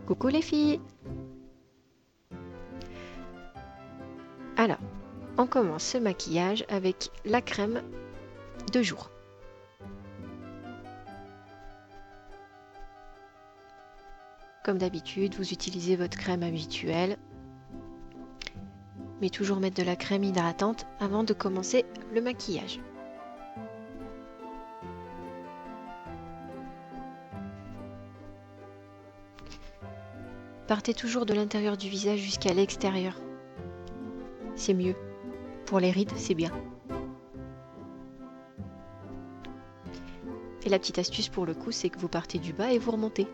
Coucou les filles! Alors, on commence ce maquillage avec la crème de jour. Comme d'habitude, vous utilisez votre crème habituelle, mais toujours mettre de la crème hydratante avant de commencer le maquillage. Partez toujours de l'intérieur du visage jusqu'à l'extérieur. C'est mieux. Pour les rides, c'est bien. Et la petite astuce pour le coup, c'est que vous partez du bas et vous remontez.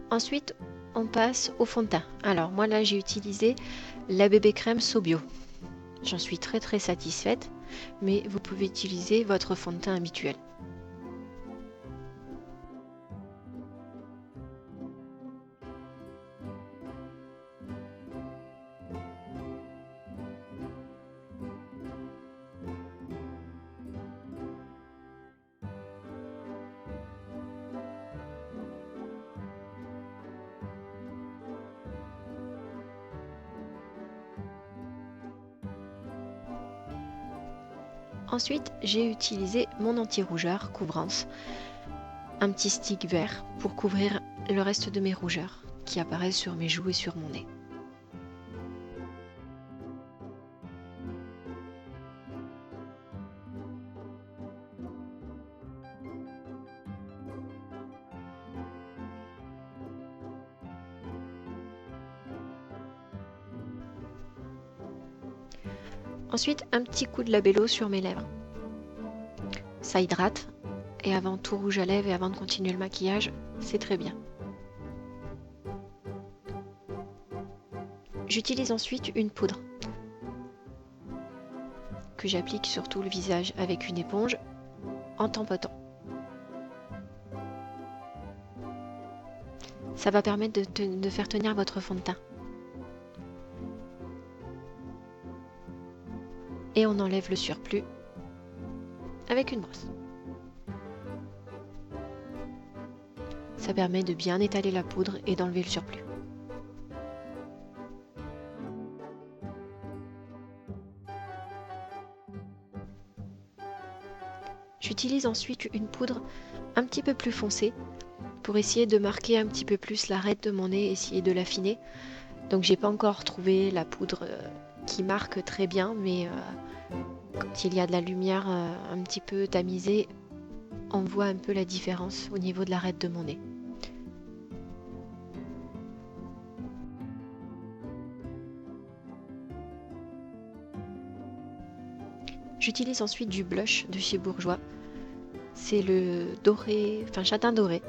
Ensuite, on passe au fond de teint. Alors moi là, j'ai utilisé la bébé crème Sobio. J'en suis très satisfaite, mais vous pouvez utiliser votre fond de teint habituel. Ensuite, j'ai utilisé mon anti-rougeur Couvrance, un petit stick vert pour couvrir le reste de mes rougeurs qui apparaissent sur mes joues et sur mon nez. Ensuite, un petit coup de labello sur mes lèvres. Ça hydrate, et avant tout rouge à lèvres et avant de continuer le maquillage, c'est très bien. J'utilise ensuite une poudre que j'applique sur tout le visage avec une éponge en tampotant. Ça va permettre de faire tenir votre fond de teint. Et on enlève le surplus avec une brosse. Ça permet de bien étaler la poudre et d'enlever le surplus. J'utilise ensuite une poudre un petit peu plus foncée pour essayer de marquer un petit peu plus l'arête de mon nez, essayer de l'affiner. Donc j'ai pas encore trouvé la poudre qui marque très bien, mais quand il y a de la lumière un petit peu tamisée, on voit un peu la différence au niveau de l'arête de mon nez. J'utilise ensuite du blush de chez Bourjois. C'est le doré, enfin châtain doré,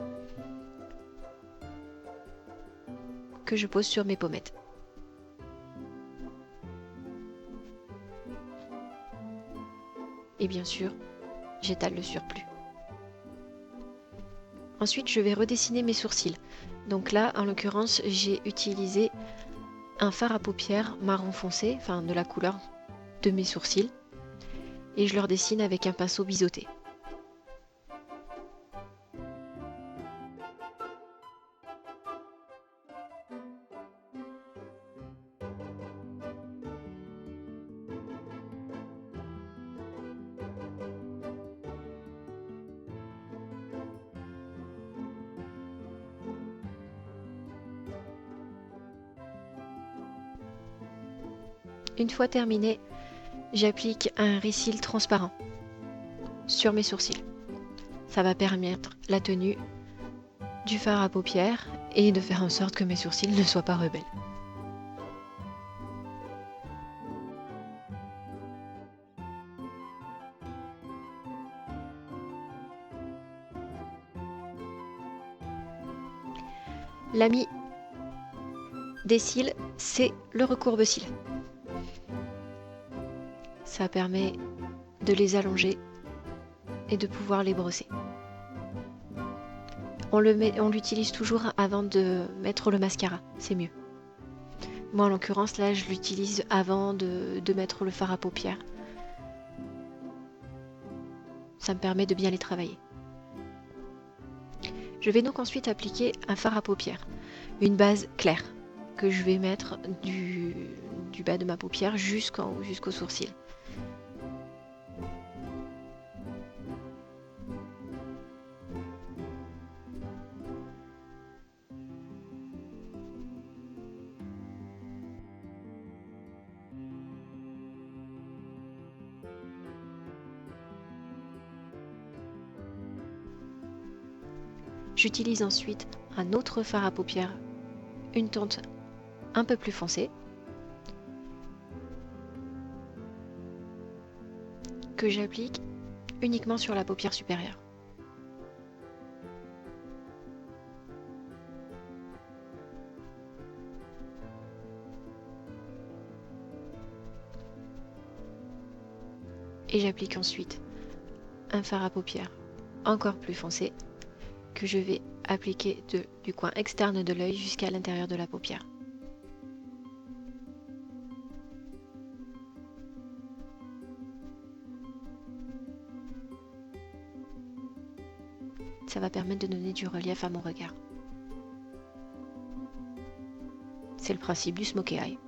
que je pose sur mes pommettes. Et bien sûr, j'étale le surplus. Ensuite, je vais redessiner mes sourcils. Donc là, en l'occurrence, j'ai utilisé un fard à paupières marron foncé, enfin de la couleur de mes sourcils. Et je leur dessine avec un pinceau biseauté. Une fois terminé, j'applique un rissil transparent sur mes sourcils. Ça va permettre la tenue du fard à paupières et de faire en sorte que mes sourcils ne soient pas rebelles. L'ami des cils, c'est le recourbe-cils. Ça permet de les allonger et de pouvoir les brosser. On l'utilise toujours avant de mettre le mascara, c'est mieux. Moi en l'occurrence là je l'utilise avant de mettre le fard à paupières. ça me permet de bien les travailler. Je vais donc ensuite appliquer un fard à paupières, une base claire que je vais mettre du bas de ma paupière jusqu'au sourcil. J'utilise ensuite un autre fard à paupières, une teinte un peu plus foncée, que j'applique uniquement sur la paupière supérieure. Et j'applique ensuite un fard à paupières encore plus foncé que je vais appliquer du coin externe de l'œil jusqu'à l'intérieur de la paupière. Ça va permettre de donner du relief à mon regard. C'est le principe du smokey eye.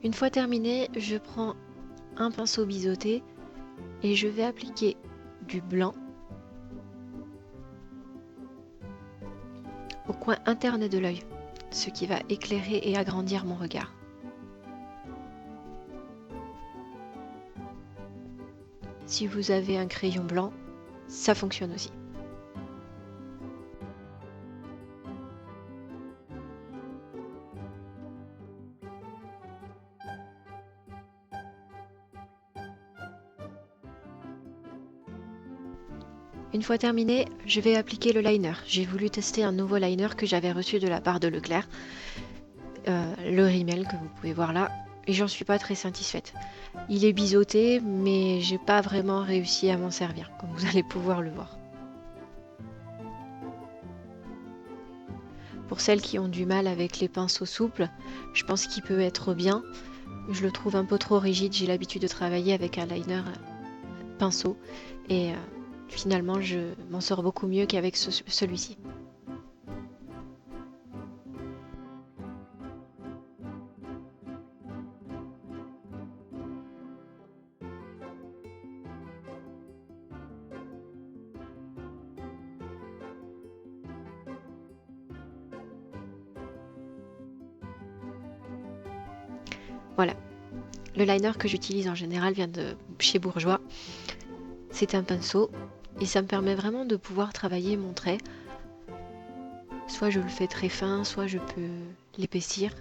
Une fois terminé, je prends un pinceau biseauté et je vais appliquer du blanc au coin interne de l'œil, ce qui va éclairer et agrandir mon regard. Si vous avez un crayon blanc, ça fonctionne aussi. Une fois terminé, je vais appliquer le liner. J'ai voulu tester un nouveau liner que j'avais reçu de la part de Leclerc, le Rimmel que vous pouvez voir là, et j'en suis pas très satisfaite. Il est biseauté, mais j'ai pas vraiment réussi à m'en servir, comme vous allez pouvoir le voir. Pour celles qui ont du mal avec les pinceaux souples, je pense qu'il peut être bien. Je le trouve un peu trop rigide, j'ai l'habitude de travailler avec un liner pinceau, et finalement je m'en sors beaucoup mieux qu'avec celui-ci. Voilà, le liner que j'utilise en général vient de chez Bourjois. C'est un pinceau et ça me permet vraiment de pouvoir travailler mon trait. Soit je le fais très fin, soit je peux l'épaissir.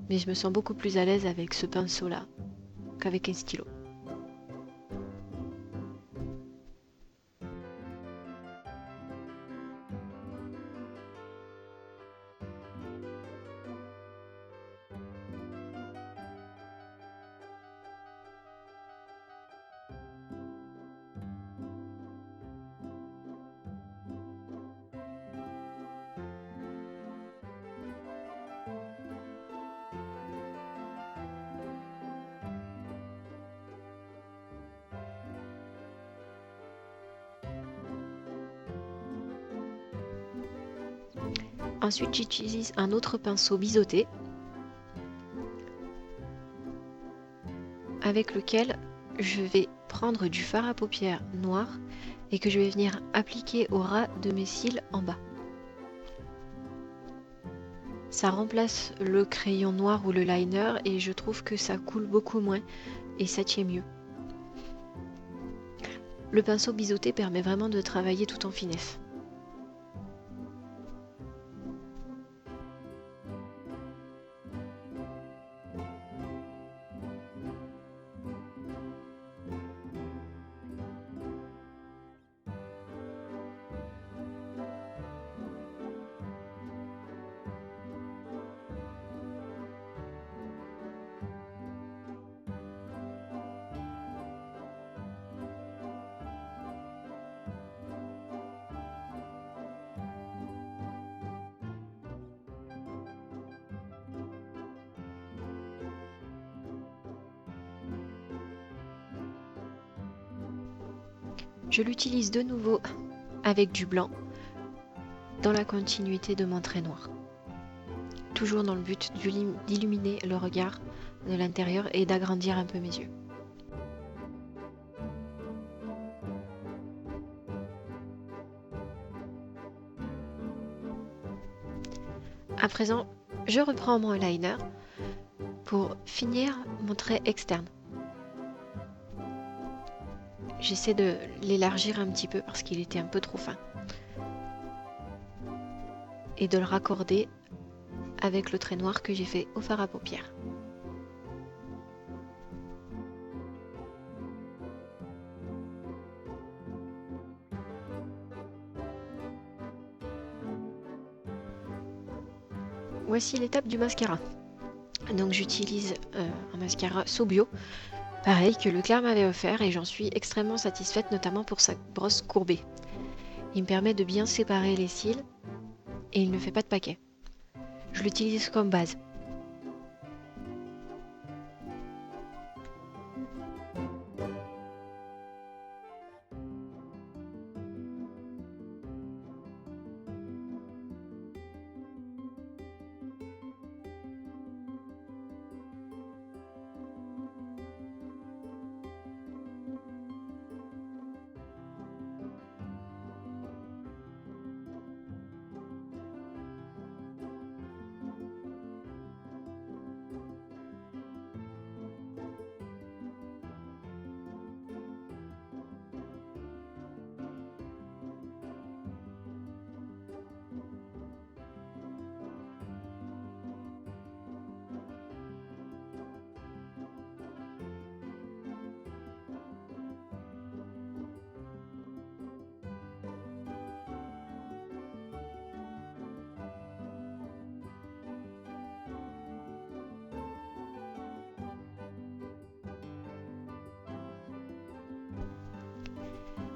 Mais je me sens beaucoup plus à l'aise avec ce pinceau-là qu'avec un stylo. Ensuite, j'utilise un autre pinceau biseauté avec lequel je vais prendre du fard à paupières noir et que je vais venir appliquer au ras de mes cils en bas. Ça remplace le crayon noir ou le liner et je trouve que ça coule beaucoup moins et ça tient mieux. Le pinceau biseauté permet vraiment de travailler tout en finesse. Je l'utilise de nouveau avec du blanc dans la continuité de mon trait noir. Toujours dans le but d'illuminer le regard de l'intérieur et d'agrandir un peu mes yeux. À présent, je reprends mon eyeliner pour finir mon trait externe. J'essaie de l'élargir un petit peu parce qu'il était un peu trop fin. Et de le raccorder avec le trait noir que j'ai fait au fard à paupières. Voici l'étape du mascara. Donc j'utilise un mascara So Bio, pareil que Leclerc m'avait offert et j'en suis extrêmement satisfaite, notamment pour sa brosse courbée. Il me permet de bien séparer les cils et il ne fait pas de paquet. Je l'utilise comme base.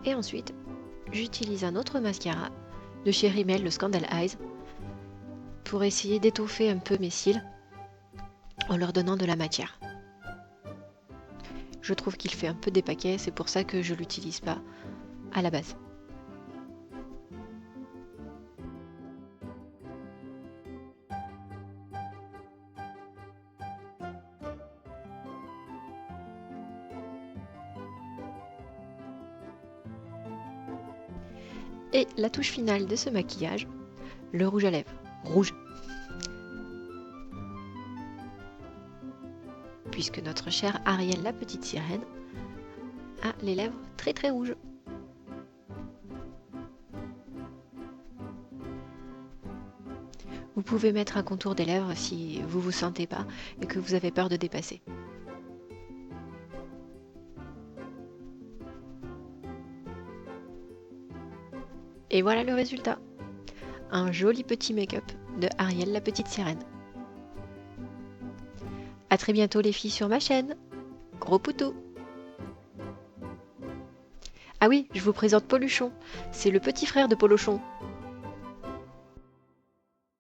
Et ensuite, j'utilise un autre mascara de chez Rimmel, le Scandal Eyes, pour essayer d'étoffer un peu mes cils en leur donnant de la matière. Je trouve qu'il fait un peu des paquets, c'est pour ça que je l'utilise pas à la base. Et la touche finale de ce maquillage, le rouge à lèvres. Rouge. Puisque notre chère Ariel, la petite sirène, a les lèvres très très rouges. Vous pouvez mettre un contour des lèvres si vous vous sentez pas et que vous avez peur de dépasser. Et voilà le résultat. Un joli petit make-up de Ariel, la petite sirène. A très bientôt les filles sur ma chaîne. Gros poutou. Ah oui, je vous présente Poluchon. C'est le petit frère de Polochon.